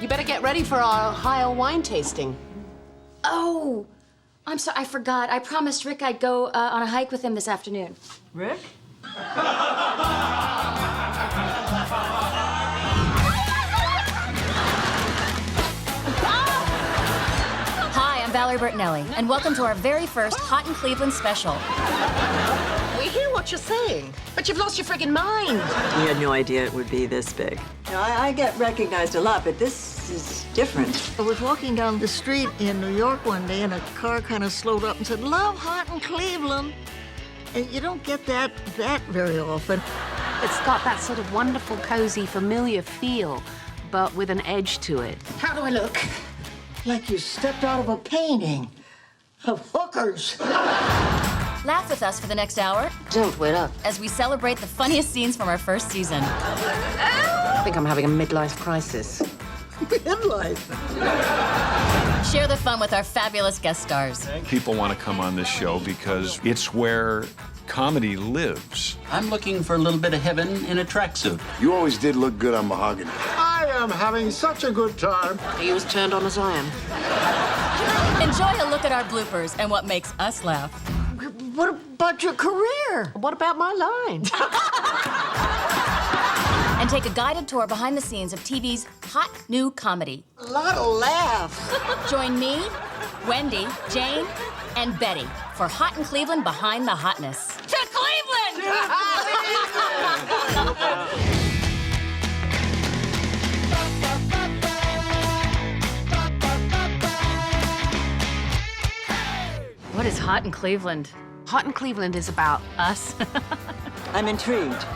You better get ready for our Ohio wine tasting. Oh, I'm sorry, I forgot. I promised Rick I'd go on a hike with him this afternoon. Rick? Hi, I'm Valerie Bertinelli, and welcome to our very first Hot in Cleveland special. We hear what you're saying, but you've lost your friggin' mind. We had no idea it would be this big. You know, I get recognized a lot, but this is different. I was walking down the street in New York one day, and a car kind of slowed up and said, "Love Hot in Cleveland." And you don't get that very often. It's got that sort of wonderful, cozy, familiar feel, but with an edge to it. How do I look? Like you stepped out of a painting of hookers. Laugh with us for the next hour Don't wait up. as we celebrate the funniest scenes from our first season. I think I'm having a midlife crisis. Midlife. Share the fun with our fabulous guest stars. People want to come on this show because it's where comedy lives. I'm looking for a little bit of heaven in a tracksuit. You always did look good on mahogany. I am having such a good time. Are you as turned on as I am? Enjoy a look at our bloopers and what makes us laugh. What about your career? What about my line? And take a guided tour behind the scenes of TV's hot new comedy. A lot of laughs. Join me, Wendy, Jane, and Betty for Hot in Cleveland Behind the Hotness. To Cleveland! What is Hot in Cleveland? Hot in Cleveland is about Us? I'm intrigued.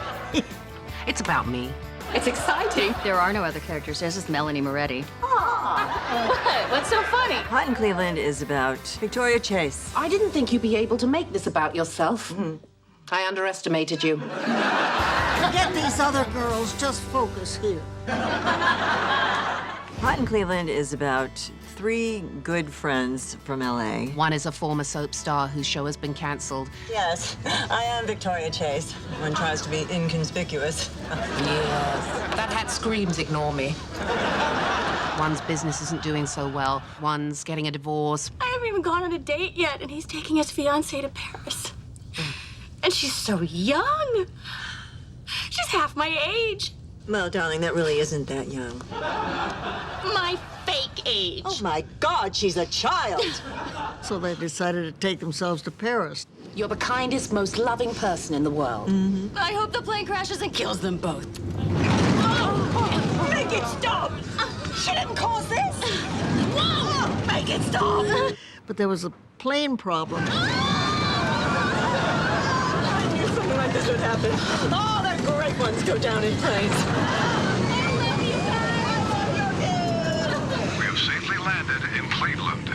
It's about me. It's exciting. There are no other characters. There's just Melanie Moretti. What? What's so funny? Hot in Cleveland is about Victoria Chase. I didn't think you'd be able to make this about yourself. I underestimated you. Forget these other girls. Just focus here. Hot in Cleveland is about 3 good friends from L.A. One is a former soap star whose show has been canceled. Yes, I am Victoria Chase. One tries to be inconspicuous. Yes. That hat screams, ignore me. One's business isn't doing so well. One's getting a divorce. I haven't even gone on a date yet, and he's taking his fiancée to Paris. And she's so young. She's half my age. Well, darling, that really isn't that young. My fake age. Oh, my God, she's a child. So they decided to take themselves to Paris. You're the kindest, most loving person in the world. I hope the plane crashes and kills them both. Make it stop! She didn't cause this! Whoa! Make it stop! But there was a plane problem. I knew something like this would happen. All the great ones go down in flames. We have safely landed in Cleveland.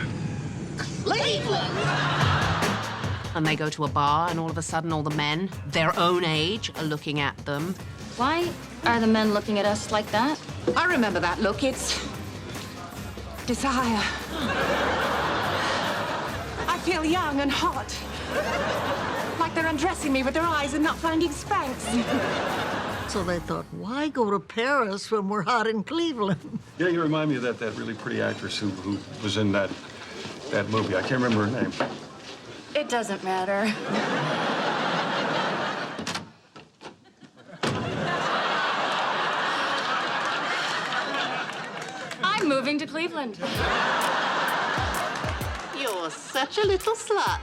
And they go to a bar, and all of a sudden, all the men, their own age, are looking at them. Why are the men looking at us like that? I remember that look. It's desire. I feel young and hot. Like they're undressing me with their eyes and not finding Spanx. So they thought, why go to Paris when we're hot in Cleveland? Yeah, you remind me of that really pretty actress who was in that movie. I can't remember her name. It doesn't matter. I'm moving to Cleveland. You're such a little slut.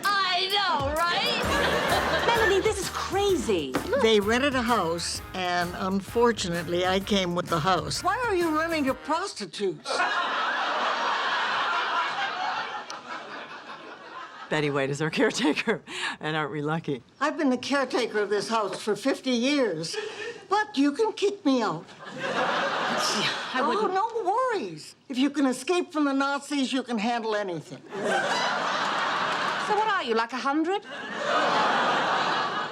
I know, right? Melanie, this is crazy. They rented a house, and unfortunately, I came with the house. Why are you running to prostitutes? Betty White is our caretaker, and aren't we lucky? I've been the caretaker of this house for 50 years, but you can kick me out. Oh, no worries. If you can escape from the Nazis, you can handle anything. So what are you, like 100?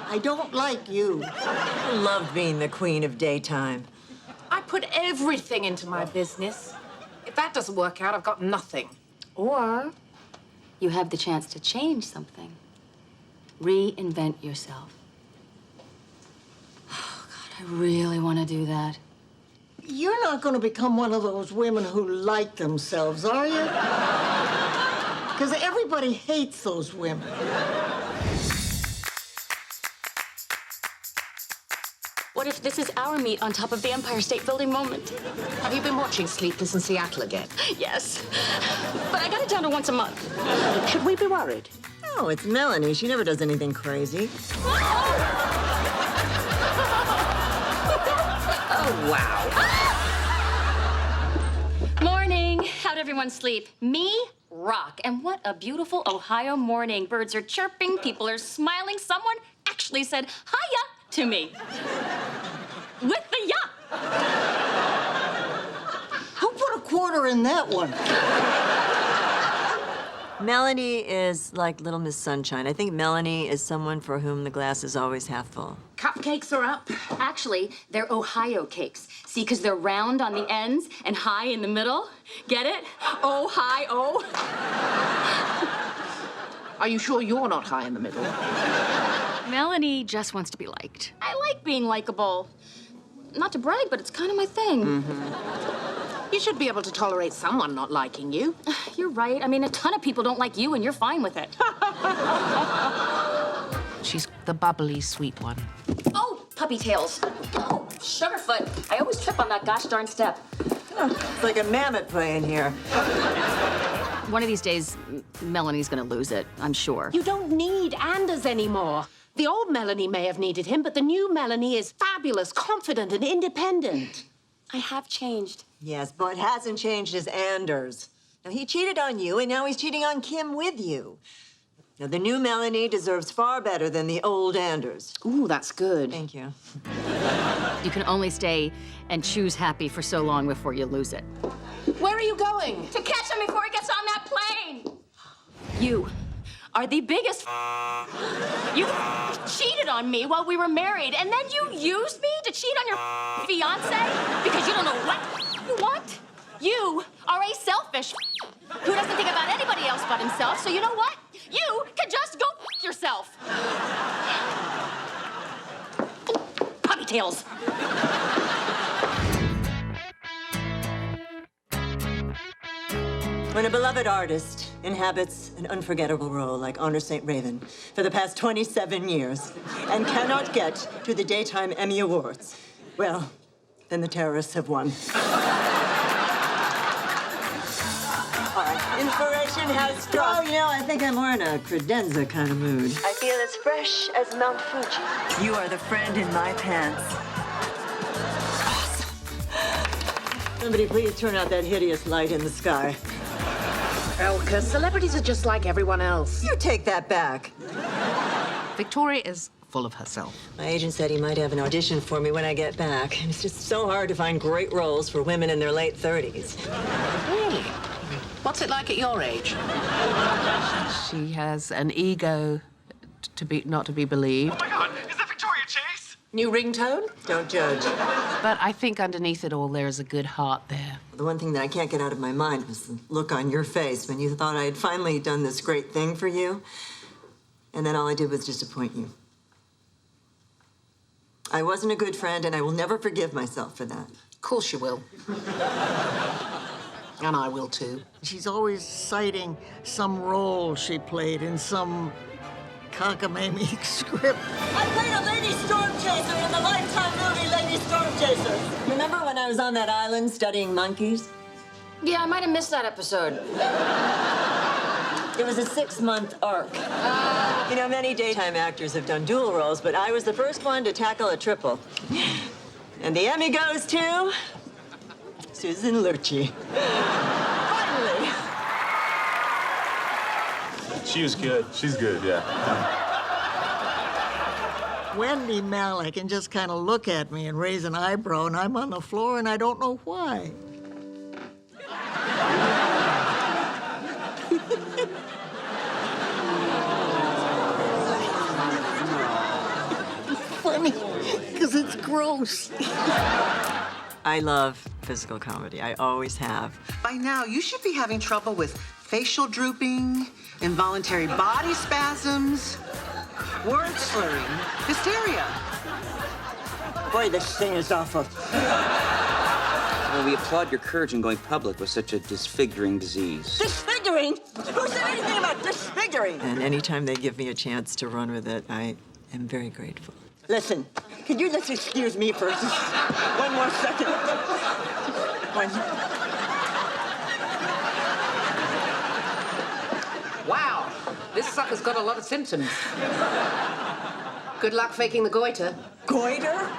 I don't like you. I love being the queen of daytime. I put everything into my business. If that doesn't work out, I've got nothing. Or you have the chance to change something. Reinvent yourself. Oh, God, I really want to do that. You're not going to become one of those women who like themselves, are you? Because everybody hates those women. What if this is our meet on top of the Empire State Building moment? Have you been watching Sleepless in Seattle again? Yes. But I got it down to once a month. Should we be worried? Oh, it's Melanie. She never does anything crazy. Oh, wow. Morning. How'd everyone sleep? Me? Rock. And what a beautiful Ohio morning. Birds are chirping, people are smiling. Someone actually said hiya to me. With the ya. Who put a quarter in that one? Melanie is like Little Miss Sunshine. I think Melanie is someone for whom the glass is always half full. Cupcakes are up. Actually, they're Ohio cakes. See, because they're round on the ends and high in the middle. Get it? Oh, hi, oh. Are you sure you're not high in the middle? Melanie just wants to be liked. I like being likable. Not to brag, but it's kind of my thing. You should be able to tolerate someone not liking you. You're right. I mean, a ton of people don't like you, and you're fine with it. She's the bubbly, sweet one. Oh, puppy tails. Oh, Sugarfoot. I always trip on that gosh darn step. Oh, it's like a mammoth playing here. One of these days, Melanie's gonna lose it, I'm sure. You don't need Anders anymore. The old Melanie may have needed him, but the new Melanie is fabulous, confident, and independent. I have changed. Yes, but what hasn't changed is Anders. Now, he cheated on you, and now he's cheating on Kim with you. Now, the new Melanie deserves far better than the old Anders. Ooh, that's good. Thank you. You can only stay and choose happy for so long before you lose it. Where are you going? To catch him before he gets on that plane! You are the biggest You cheated on me while we were married, and then you used me to cheat on your fiancé because you don't know what you want? You are a selfish who doesn't think about anybody else but himself, so you know what? You can just go yourself. Puppy tails. When a beloved artist inhabits an unforgettable role like Honor St. Raven for the past 27 years and cannot get to the Daytime Emmy Awards, well, then the terrorists have won. All right, inspiration has struck. Oh, you know, I think I'm more in a credenza kind of mood. I feel as fresh as Mount Fuji. You are the friend in my pants. Awesome. Somebody please turn out that hideous light in the sky. Elka, celebrities are just like everyone else. You take that back. Victoria is full of herself. My agent said he might have an audition for me when I get back. And it's just so hard to find great roles for women in their late 30s. Really? What's it like at your age? She has an ego not to be believed. Oh my God, is that Victoria Chase? New ringtone? Don't judge. But I think underneath it all, there is a good heart there. The one thing that I can't get out of my mind was the look on your face when you thought I had finally done this great thing for you. And then all I did was disappoint you. I wasn't a good friend, and I will never forgive myself for that. Of course you will. And I will too. She's always citing some role she played in some cockamamie script. I played a Lady Storm Chaser in the Lifetime movie Lady Storm Chaser. Remember when I was on that island studying monkeys? Yeah, I might have missed that episode. It was a 6-month arc. You know, many daytime actors have done dual roles, but I was the first one to tackle a triple. And the Emmy goes to Susan Lucci. Finally. She was good. She's good, yeah. Wendy Malick can just kind of look at me and raise an eyebrow, and I'm on the floor, and I don't know why. Funny, because it's gross. I love physical comedy. I always have. By now, you should be having trouble with facial drooping, involuntary body spasms, word slurring, hysteria. Boy, this thing is awful. Well, we applaud your courage in going public with such a disfiguring disease. Disfiguring? Who said anything about disfiguring? And anytime they give me a chance to run with it, I am very grateful. Listen, could you just excuse me for just one more second? Wow, this sucker's got a lot of symptoms. Good luck faking the goiter. Goiter?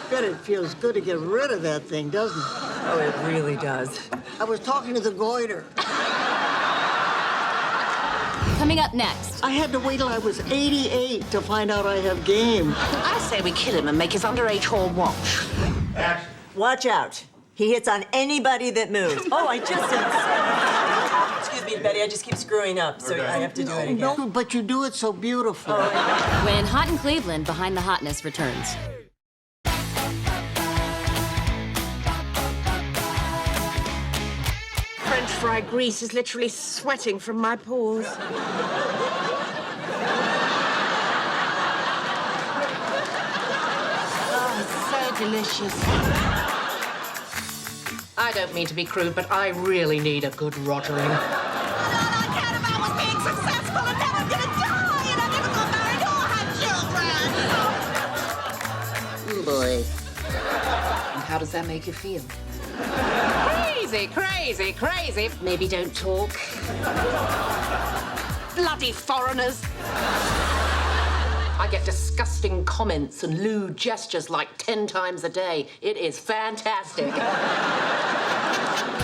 Bet it feels good to get rid of that thing, doesn't it? Oh, it really does. I was talking to the goiter. Coming up next. I had to wait till I was 88 to find out I have game. I say we kill him and make his underage whore watch. Watch out. He hits on anybody that moves. Oh, I just Excuse me, Betty, I just keep screwing up, so I have to do it again. No, but you do it so beautifully. When Hot in Cleveland, Behind the Hotness returns. French fry grease is literally sweating from my pores. Oh, so delicious. I don't mean to be crude, but I really need a good rottering. All I cared about was being successful and never gonna die, and I never got married or have children. Oh, boy. And how does that make you feel? Crazy, crazy, crazy. Maybe don't talk. Bloody foreigners. I get disgusting comments and lewd gestures like 10 times a day. It is fantastic.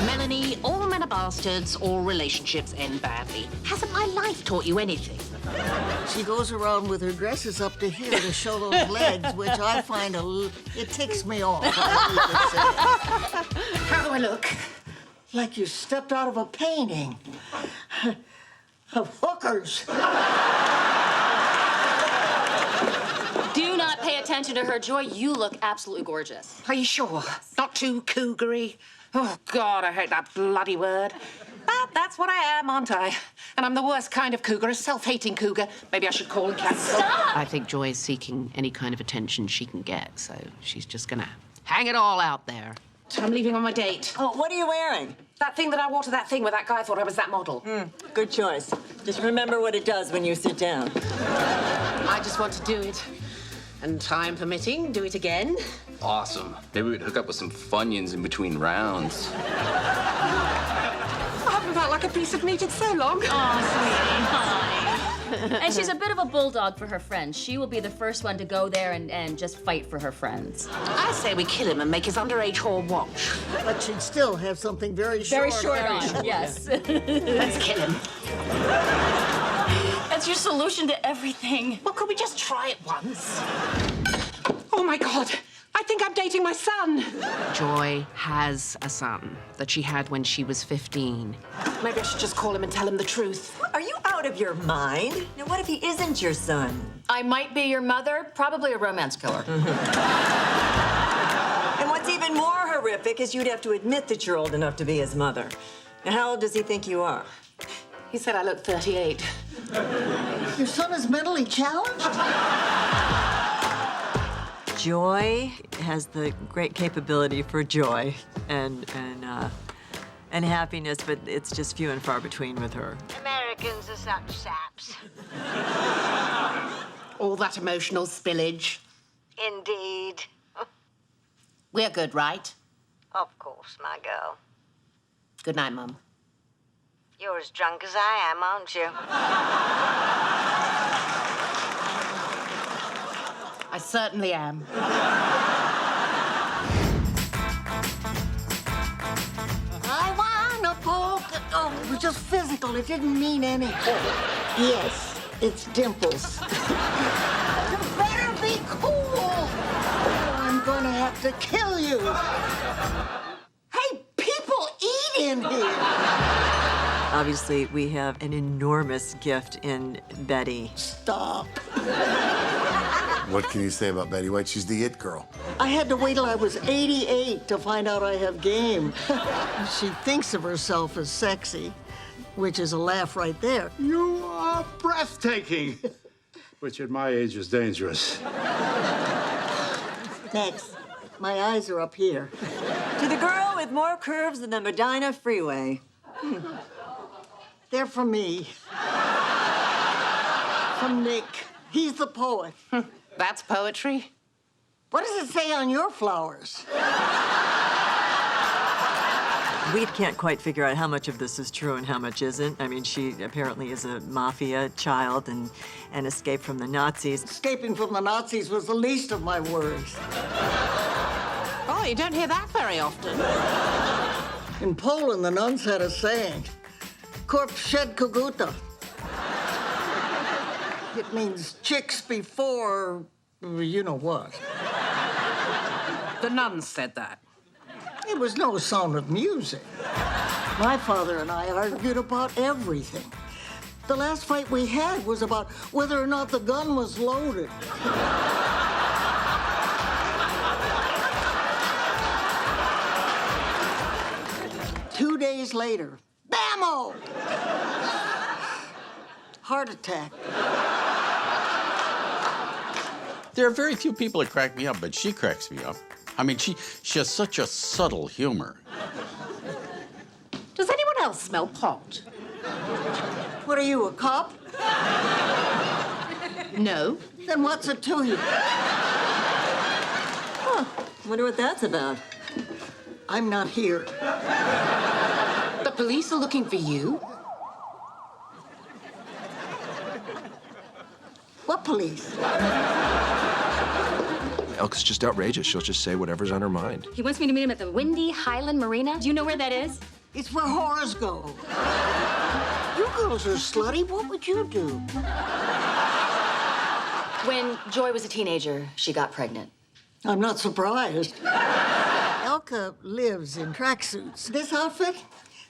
Melanie, all men are bastards, all relationships end badly. Hasn't my life taught you anything? She goes around with her dresses up to here to show those legs, which I find it ticks me off. How do I look? Like you stepped out of a painting of hookers. Do not pay attention to her, Joy. You look absolutely gorgeous. Are you sure? Not too cougary? Oh, God, I hate that bloody word. But that's what I am, aren't I? And I'm the worst kind of cougar, a self-hating cougar. Maybe I should call and cancel. Stop! I think Joy is seeking any kind of attention she can get, so she's just gonna hang it all out there. I'm leaving on my date. Oh, what are you wearing? That thing that I wore to that thing where that guy thought I was that model. Good choice. Just remember what it does when you sit down. I just want to do it. And time permitting, do it again. Awesome. Maybe we'd hook up with some Funyuns in between rounds. I haven't felt like a piece of meat in so long. Oh, sweetie. And she's a bit of a bulldog for her friends. She will be the first one to go there and just fight for her friends. I say we kill him and make his underage whore watch. But she'd still have something very short. Very short on, yes. Let's kill him. That's your solution to everything. Well, could we just try it once? Oh, my God. I think I'm dating my son. Joy has a son that she had when she was 15. Maybe I should just call him and tell him the truth. Are you out of your mind? Now, what if he isn't your son? I might be your mother, probably a romance killer. And what's even more horrific is you'd have to admit that you're old enough to be his mother. Now, how old does he think you are? He said I look 38. Your son is mentally challenged? Joy has the great capability for joy and happiness, but it's just few and far between with her. Americans are such saps. All that emotional spillage. Indeed. We're good, right? Of course, my girl. Good night, Mum. You're as drunk as I am, aren't you? I certainly am. I wanna poke. Oh, it was just physical. It didn't mean anything. Yes, it's dimples. You better be cool. Or I'm gonna have to kill you. Hey, people eat in here. Obviously, we have an enormous gift in Betty. Stop. What can you say about Betty White? She's the it girl. I had to wait till I was 88 to find out I have game. She thinks of herself as sexy. which is a laugh right there. You are breathtaking, which at my age is dangerous. Next, my eyes are up here. To the girl with more curves than the Medina Freeway. They're from me. From Nick. He's the poet. That's poetry? What does it say on your flowers? We can't quite figure out how much of this is true and how much isn't. I mean, she apparently is a mafia child and escaped from the Nazis. Escaping from the Nazis was the least of my worries. Oh, you don't hear that very often. In Poland, the nuns had a saying, Korp shed koguta. It means chicks before you know what. The nuns said that. It was no Sound of Music. My father and I argued about everything. The last fight we had was about whether or not the gun was loaded. 2 days later, bammo! Heart attack. There are very few people that crack me up, but she cracks me up. I mean, she has such a subtle humor. Does anyone else smell pot? What are you, a cop? No. Then what's it to you? Huh. Wonder what that's about. I'm not here. The police are looking for you? What police? Elka's just outrageous. She'll just say whatever's on her mind. He wants me to meet him at the Windy Highland Marina. Do you know where that is? It's where whores go. You girls are slutty. What would you do? When Joy was a teenager, she got pregnant. I'm not surprised. Elka lives in tracksuits. This outfit,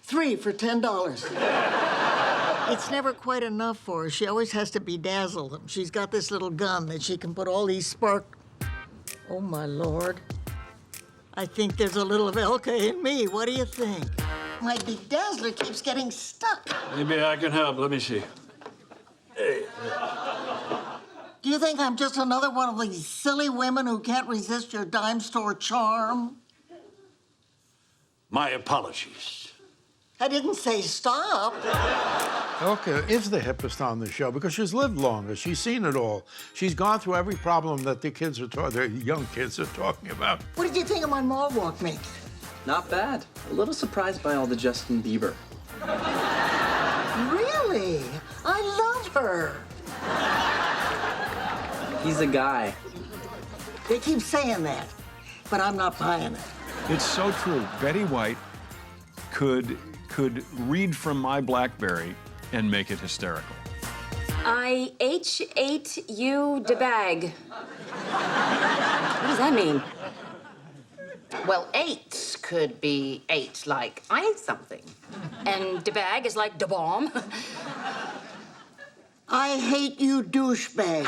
3 for $10. It's never quite enough for her. She always has to bedazzle them. She's got this little gun that she can put all these Oh, my Lord. I think there's a little of Elka in me. What do you think? My bedazzler keeps getting stuck. Maybe I can help. Let me see. Hey. Do you think I'm just another one of these silly women who can't resist your dime store charm? My apologies. I didn't say stop. Elka is the hippest on the show because she's lived longer. She's seen it all. She's gone through every problem that the young kids are talking about. What did you think of my mall walk mix? Not bad. A little surprised by all the Justin Bieber. Really? I love her. He's a guy. They keep saying that, but I'm not buying it. It's so true. Betty White could read from my BlackBerry and make it hysterical. I H-ate you de bag. What does that mean? Well, 8 could be 8, like I ate something. And de bag is like de bomb. I hate you, douchebag.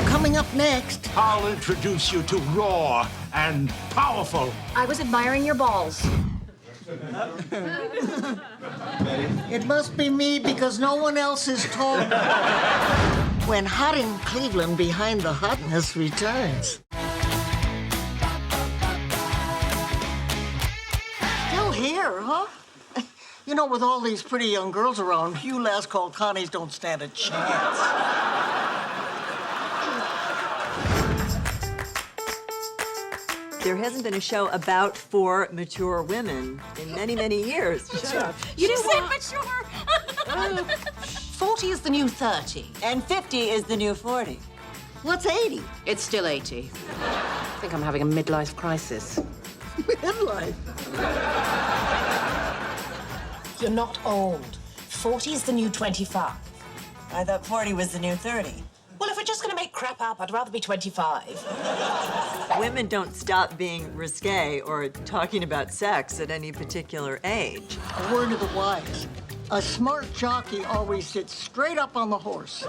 Coming up next. I'll introduce you to Raw and Powerful. I was admiring your balls. It must be me because no one else is talking. When Hot in Cleveland Behind the Hotness returns. Still here, huh? You know, with all these pretty young girls around, you last-call Connies don't stand a chance. There hasn't been a show about 4 mature women in many, many years. Shut up. You said mature. 40 is the new 30. And 50 is the new 40. What's 80? It's still 80. I think I'm having a midlife crisis. Midlife? You're not old. 40 is the new 25. I thought 40 was the new 30. Well, if we're just going to make crap up, I'd rather be 25. Women don't stop being risque or talking about sex at any particular age. A word to the wise. A smart jockey always sits straight up on the horse.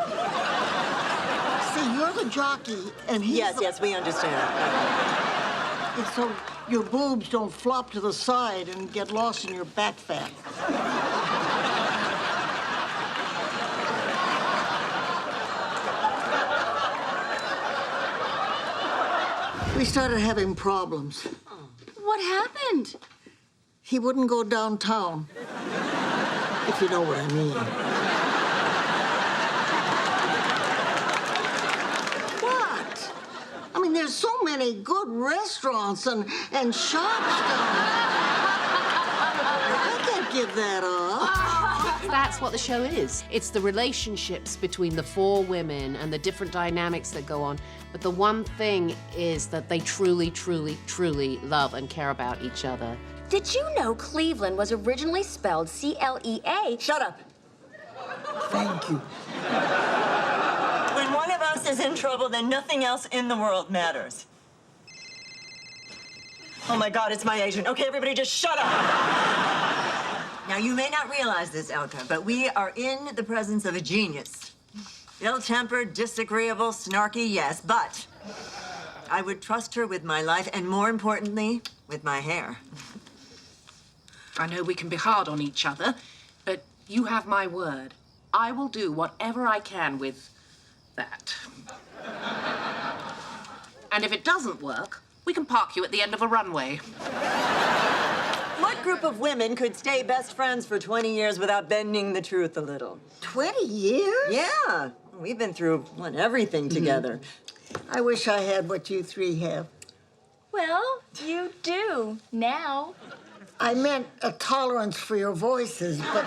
See, you're the jockey, and he's Yes, we understand. And so your boobs don't flop to the side and get lost in your back fat. We started having problems. What happened? He wouldn't go downtown, if you know what I mean. What? I mean, there's so many good restaurants and shops down there. I can't give that up. That's what the show is. It's the relationships between the four women and the different dynamics that go on. But the one thing is that they truly, truly, truly love and care about each other. Did you know Cleveland was originally spelled C-L-E-A? Shut up. Thank you. When one of us is in trouble, then nothing else in the world matters. Oh my God, it's my agent. Okay, everybody just shut up. Now, you may not realize this, Elka, but we are in the presence of a genius. Ill-tempered, disagreeable, snarky, yes, but I would trust her with my life and, more importantly, with my hair. I know we can be hard on each other, but you have my word. I will do whatever I can with that. And if it doesn't work, we can park you at the end of a runway. What group of women could stay best friends for 20 years without bending the truth a little? 20 years? Yeah. We've been through everything together. I wish I had what you three have. Well, you do now. I meant a tolerance for your voices, but...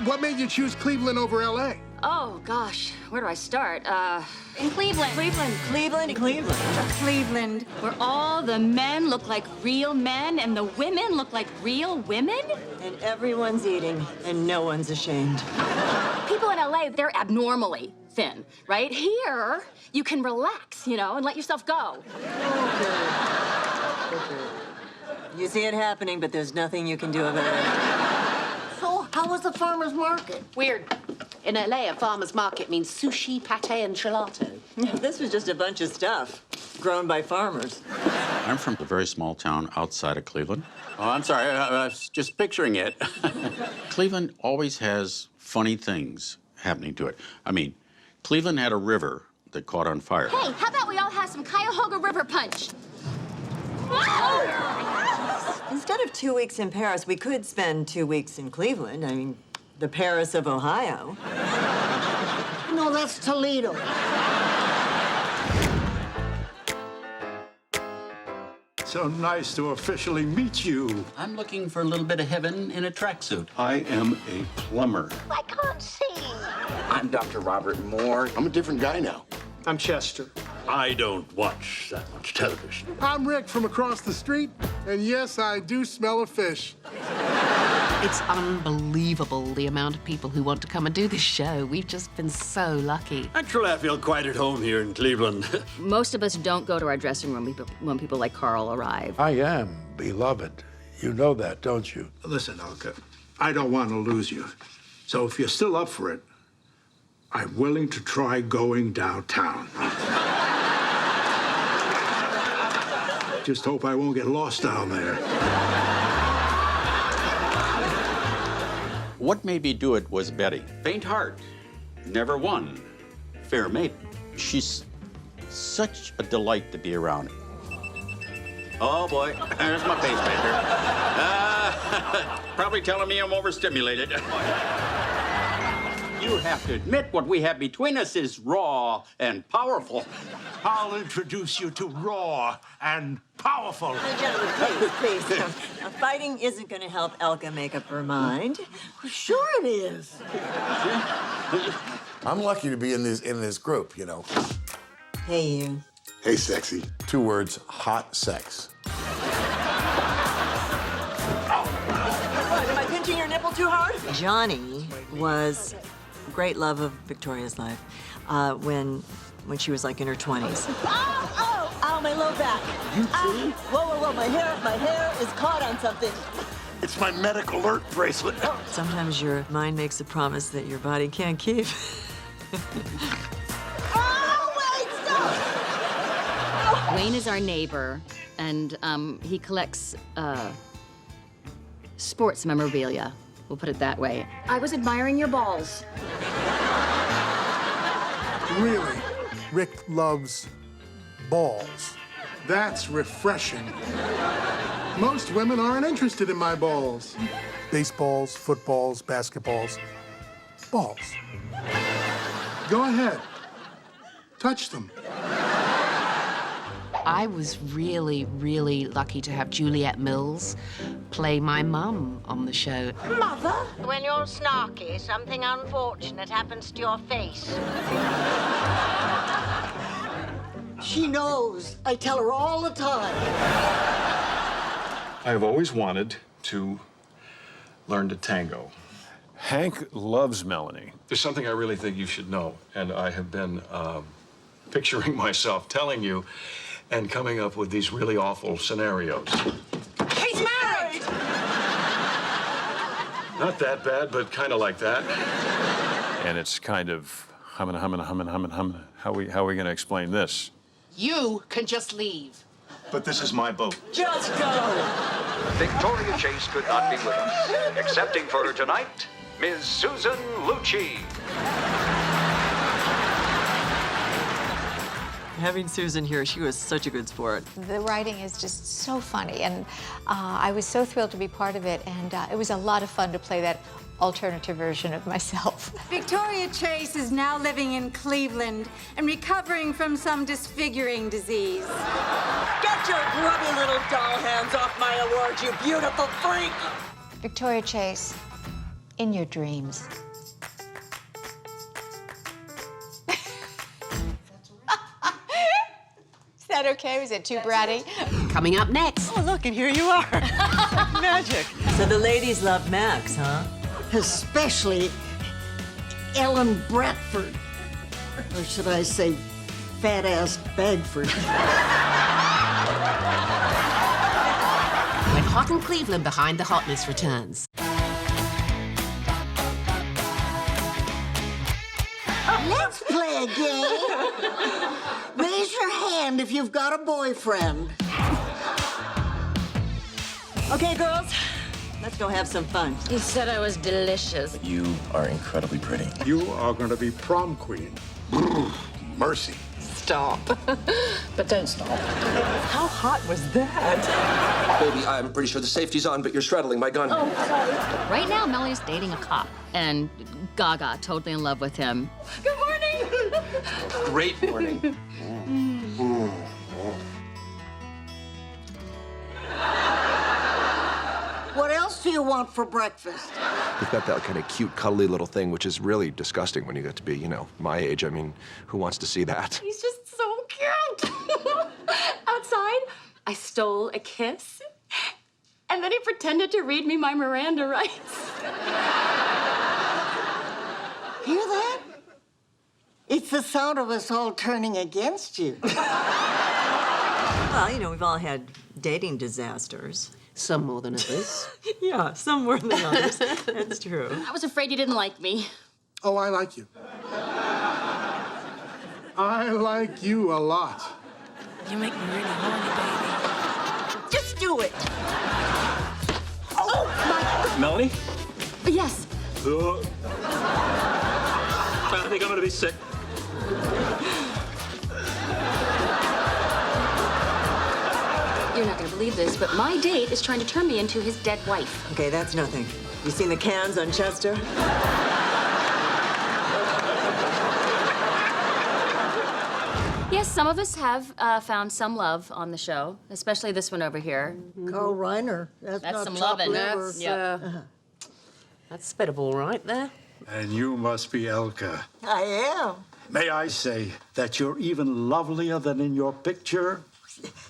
What made you choose Cleveland over L.A.? Oh, gosh, where do I start? In Cleveland. Cleveland, Cleveland, where all the men look like real men and the women look like real women? and everyone's eating, and no one's ashamed. People in LA, they're abnormally thin, right? Here, you can relax, you know, and let yourself go. You see it happening, but there's nothing you can do about it. So, how was the farmer's market? Weird. In LA, a farmer's market means sushi, pate, and gelato. This was just a bunch of stuff grown by farmers. I'm from a very small town outside of Cleveland. Oh, I'm sorry. I was just picturing it. Cleveland always has funny things happening to it. I mean, Cleveland had a river that caught on fire. Hey, how about we all have some Cuyahoga River Punch? Instead of 2 weeks in Paris, we could spend 2 weeks in Cleveland. I mean, the Paris of Ohio. No, that's Toledo. So nice to officially meet you. I'm looking for a little bit of heaven in a tracksuit. I am a plumber. I can't see. I'm Dr. Robert Moore. I'm a different guy now. I'm Chester. I don't watch that much television. I'm Rick from across the street, and yes, I do smell a fish. It's unbelievable the amount of people who want to come and do this show. We've just been so lucky. Actually, I feel quite at home here in Cleveland. Most of us don't go to our dressing room when people like Carl arrive. I am beloved. You know that, don't you? Listen, Elka, I don't want to lose you. So if you're still up for it, I'm willing to try going downtown. Just hope I won't get lost down there. What made me do it was Betty. Faint heart, never won, fair maiden. She's such a delight to be around. Oh, boy. There's my pacemaker. Probably telling me I'm overstimulated. You have to admit what we have between us is raw and powerful. I'll introduce you to Raw and Powerful. Gentlemen, please. Fighting isn't going to help Elka make up her mind. Sure it is. I'm lucky to be in this group, you know. Hey, you. Hey, sexy. 2 words, hot sex. What, am I pinching your nipple too hard? Johnny was a great love of Victoria's life when she was like in her 20s. Ow, my low back. You too? Whoa, my hair is caught on something. It's my medic alert bracelet. Sometimes your mind makes a promise that your body can't keep. Oh, wait, stop! Wayne is our neighbor, and he collects sports memorabilia. We'll put it that way. I was admiring your balls. Really? Rick loves balls. That's refreshing. Most women aren't interested in my balls. Baseballs, footballs, basketballs, balls. Go ahead. Touch them. I was really, really lucky to have Juliet Mills play my mum on the show. Mother? When you're snarky, something unfortunate happens to your face. She knows. I tell her all the time. I've always wanted to learn to tango. Hank loves Melanie. There's something I really think you should know, and I have been picturing myself telling you and coming up with these really awful scenarios. He's married! Not that bad, but kind of like that. And it's kind of humming. How are we going to explain this? You can just leave. But this is my boat. Just go! Victoria Chase could not be with us. Accepting for her tonight, Ms. Susan Lucci. Having Susan here, she was such a good sport. The writing is just so funny, and I was so thrilled to be part of it, and it was a lot of fun to play that alternative version of myself. Victoria Chase is now living in Cleveland and recovering from some disfiguring disease. Get your grubby little doll hands off my award, you beautiful freak! Victoria Chase, in your dreams. Is that okay? Was it too bratty? Coming up next. Oh, look, and here you are. Magic. So the ladies love Max, huh? Especially Ellen Bradford. Or should I say, fat-ass Bagford. When Hot in Cleveland Behind the Hotness returns. Let's play a game. Raise your hand if you've got a boyfriend. Okay, girls, let's go have some fun. He said I was delicious. You are incredibly pretty. You are going to be prom queen. Mercy. Stop. But don't stop. How hot was that? Baby, I'm pretty sure the safety's on, but you're straddling my gun. Oh, sorry. Right now, Melanie's dating a cop, and Gaga, totally in love with him. Good morning. Great morning. What else do you want for breakfast? You've got that kind of cute, cuddly little thing, which is really disgusting when you get to be, my age. I mean, who wants to see that? He's just so cute. Outside, I stole a kiss, and then he pretended to read me my Miranda rights. Hear that? It's the sound of us all turning against you. Well, we've all had dating disasters. Some more than others. Yeah, some more than others. That's true. I was afraid you didn't like me. Oh, I like you. I like you a lot. You make me really horny, baby. Just do it. Oh, my... Melanie? Yes. I think I'm gonna be sick. You're not gonna believe this, but my date is trying to turn me into his dead wife. Okay, that's nothing. You seen the cans on Chester? Yes, some of us have found some love on the show, especially this one over here. Carl Reiner. That's not some chopped loving. liver. That's spittable right there. And you must be Elka. I am. May I say that you're even lovelier than in your picture?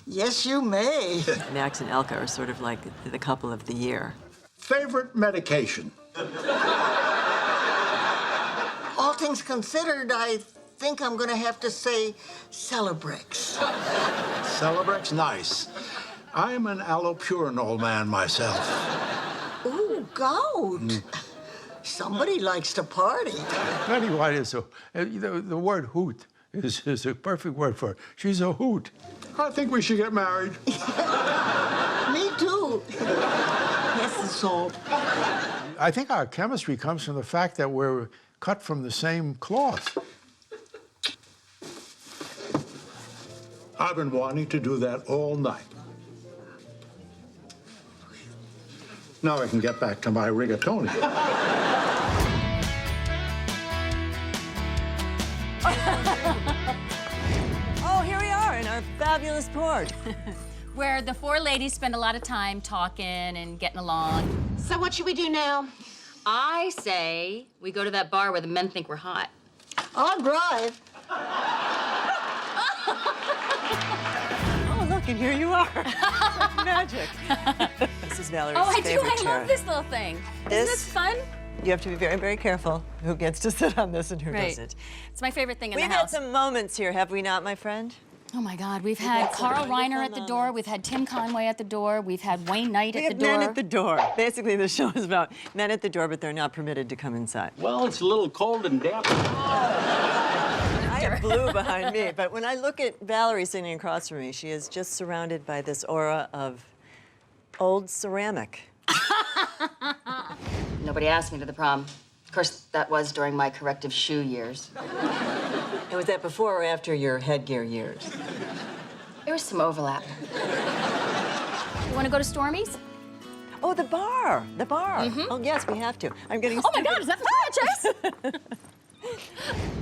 Yes, you may. Max and Elka are sort of like the couple of the year. Favorite medication? All things considered, I think I'm going to have to say Celebrex. Celebrex, nice. I'm an allopurinol man myself. Ooh, goat. Somebody likes to party. Betty White is the word hoot is a perfect word for her. She's a hoot. I think we should get married. Me too. Yes, the salt. I think our chemistry comes from the fact that we're cut from the same cloth. I've been wanting to do that all night. Now I can get back to my rigatoni. Oh, here we are in our fabulous port. Where the four ladies spend a lot of time talking and getting along. So what should we do now? I say we go to that bar where the men think we're hot. I'll drive. Oh, look, and here you are. Magic. This is Valerie's favorite chair. I love this little thing. Isn't this fun? You have to be very, very careful who gets to sit on this and who doesn't. It's my favorite thing in the We've house. had some moments here, have we not, my friend? Oh my God, we've had Carl Reiner at the door, we've had Tim Conway at the door, we've had Wayne Knight at the door. Men at the door. Basically, the show is about men at the door, but they're not permitted to come inside. Well, it's a little cold and damp. I have blue behind me, but when I look at Valerie sitting across from me, she is just surrounded by this aura of old ceramic. Nobody asked me to the prom. Of course, that was during my corrective shoe years. And was that before or after your headgear years? There was some overlap. You want to go to Stormy's? Oh, the bar. The bar. Oh, yes, we have to. I'm getting Oh my God, is that the franchise?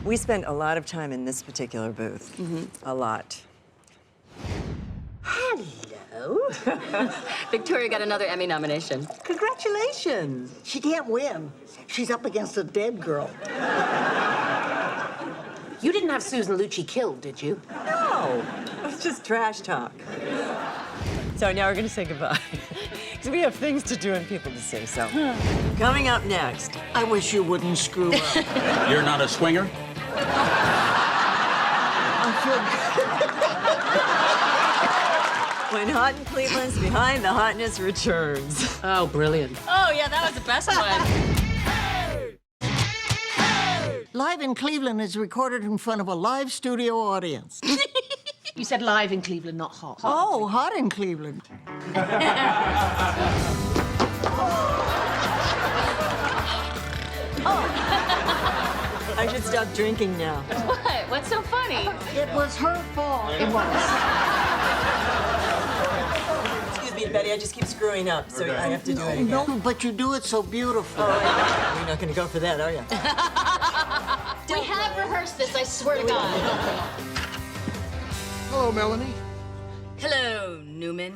We spent a lot of time in this particular booth. A lot. Hello. Victoria got another Emmy nomination. Congratulations. She can't win. She's up against a dead girl. You didn't have Susan Lucci killed, did you? No, it was just trash talk. So now we're going to say goodbye. Because we have things to do and people to see, so. Coming up next. I wish you wouldn't screw up. You're not a swinger? When Hot in Cleveland's Behind the Hotness returns. Oh, brilliant. Oh, yeah, that was the best one. Live in Cleveland is recorded in front of a live studio audience. You said live in Cleveland, not hot. Oh, hot in Cleveland. I should stop drinking now. What? What's so funny? It was her fault. It was. Excuse me, Betty, I just keep screwing up, so I have to do it again. No, but you do it so beautiful. Oh, you're not going to go for that, are you? We have rehearsed this, I swear to God. Hello, Melanie. Hello, Newman.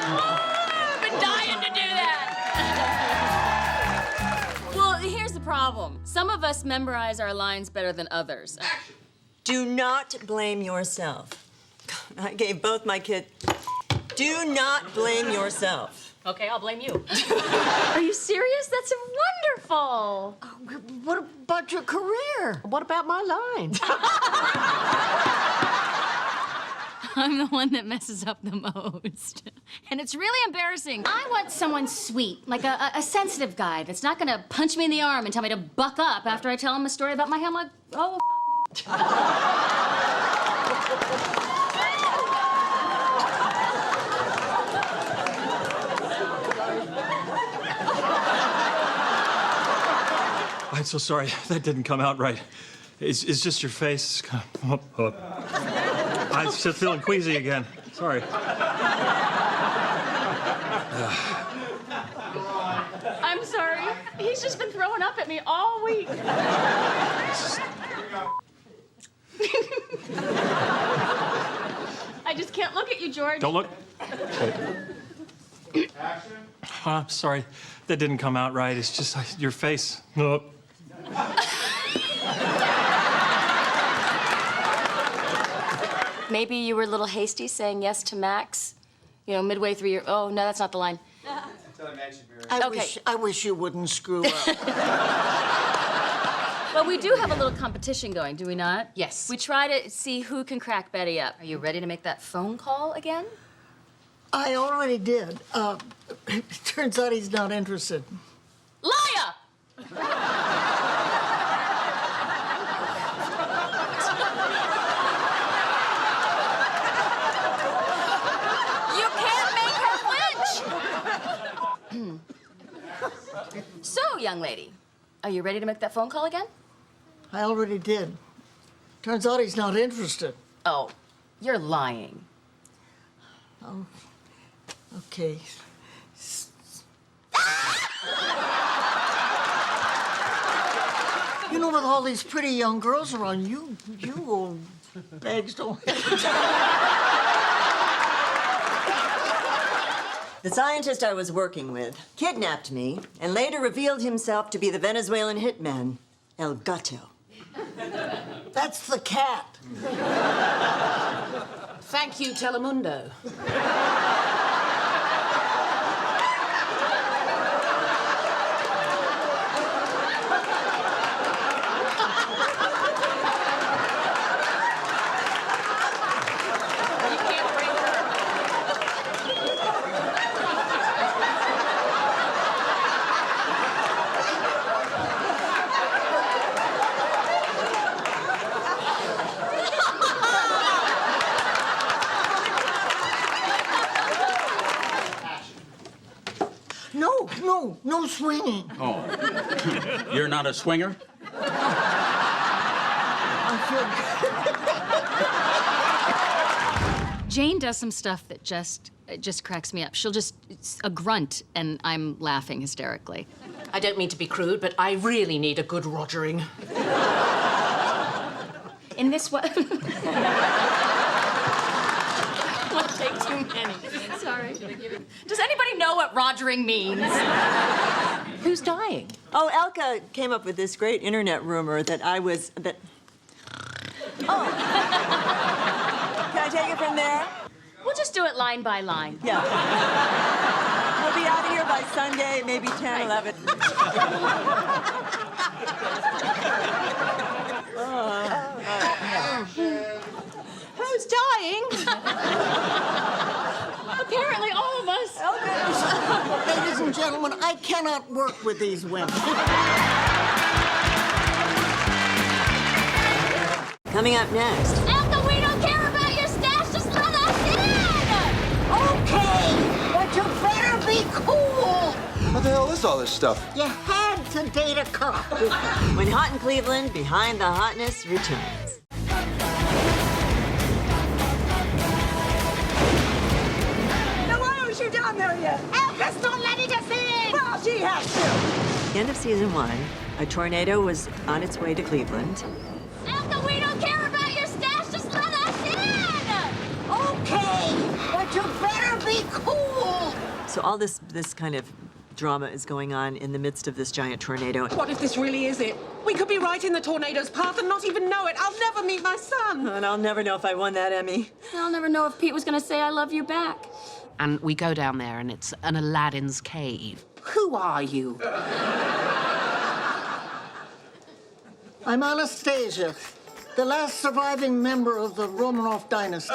I've been dying to do that. Well, here's the problem. Some of us memorize our lines better than others. Do not blame yourself. I gave both my kids. Do not blame yourself. Okay, I'll blame you. Are you serious? That's wonderful. What about your career? What about my lines? I'm the one that messes up the most. And it's really embarrassing. I want someone sweet, like a sensitive guy that's not gonna punch me in the arm and tell me to buck up after I tell him a story about my hair. I'm like, oh. I'm so sorry. That didn't come out right. It's just your face. It's kind of... I'm still feeling queasy again. Sorry. I'm sorry. He's just been throwing up at me all week. I just can't look at you, George. Don't look. I'm sorry. That didn't come out right. It's just your face. Nope. Maybe you were a little hasty saying yes to Max, you know, midway through your... Oh, no, that's not the line. I wish you wouldn't screw up. Well, we do have a little competition going, do we not? Yes. We try to see who can crack Betty up. Are you ready to make that phone call again? I already did. It turns out he's not interested. Liar! You can't make her flinch! So, young lady, are you ready to make that phone call again? I already did. Turns out he's not interested. Oh, you're lying. Oh, okay. You know, with all these pretty young girls around, you old bags don't have The scientist I was working with kidnapped me and later revealed himself to be the Venezuelan hitman, El Gato. That's the cat. Thank you, Telemundo. No swinging. Oh. You're not a swinger? Jane does some stuff that just cracks me up. It's a grunt, and I'm laughing hysterically. I don't mean to be crude, but I really need a good rogering. In this way. Won't take too many. Sorry. Does anybody know what rogering means? Who's dying? Oh, Elka came up with this great internet rumor that I was... Oh. Can I take it from there? We'll just do it line by line. Yeah. We'll be out of here by Sunday, maybe 10, 11. Who's dying? Apparently all of us. Ladies and gentlemen, I cannot work with these women. Coming up next. Elka, we don't care about your stash. Just let us in. Okay, but you better be cool. What the hell is all this stuff? You had to date a cop. When Hot in Cleveland, Behind the Hotness returns. Now, why aren't you down there yet? Elka's not letting us in! Well, she has to! End of season 1, a tornado was on its way to Cleveland. Elka, we don't care about your stash. Just let us in. Okay, but you better be cool. So all this kind of drama is going on in the midst of this giant tornado. What if this really is it? We could be right in the tornado's path and not even know it. I'll never meet my son. And I'll never know if I won that Emmy. I'll never know if Pete was gonna say I love you back. And we go down there, and it's an Aladdin's cave. Who are you? I'm Anastasia, the last surviving member of the Romanov dynasty.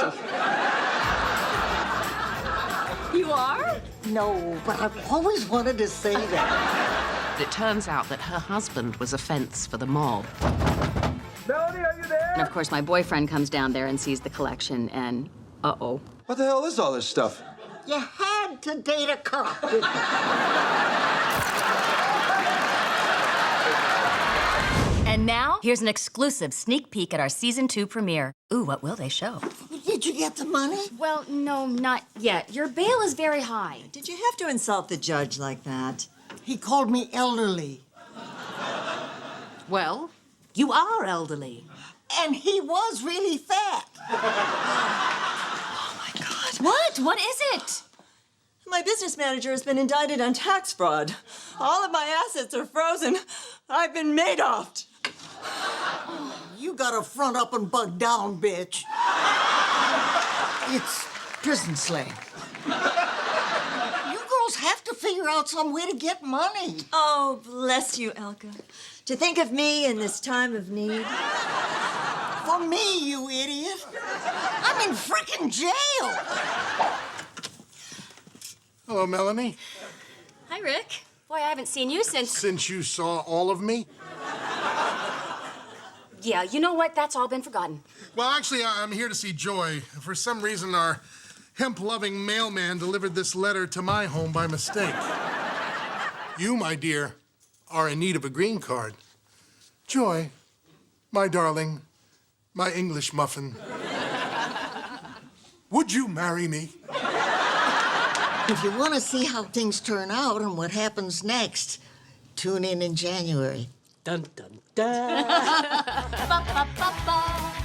You are? No, but I've always wanted to say that. It turns out that her husband was a fence for the mob. Melody, are you there? And of course, my boyfriend comes down there and sees the collection, and uh-oh. What the hell is all this stuff? You had to date a cop. And now, here's an exclusive sneak peek at our season 2 premiere. Ooh, what will they show? Did you get the money? Well, no, not yet. Your bail is very high. Did you have to insult the judge like that? He called me elderly. Well, you are elderly. And he was really fat. Oh, my God. What? What is it? My business manager has been indicted on tax fraud. All of my assets are frozen. I've been Madoffed. You gotta front up and bug down, bitch. It's prison slang. You girls have to figure out some way to get money. Oh, bless you, Elka. To think of me in this time of need. For me, you idiot. I'm in frickin' jail. Hello, Melanie. Hi, Rick. Boy, I haven't seen you since... Since you saw all of me? Yeah, you know what? That's all been forgotten. Well, actually, I'm here to see Joy. For some reason, our hemp-loving mailman delivered this letter to my home by mistake. You, my dear, are in need of a green card. Joy, my darling, my English muffin, would you marry me? If you want to see how things turn out and what happens next, tune in January. Dun, dun, dun. Ba, ba, ba, ba.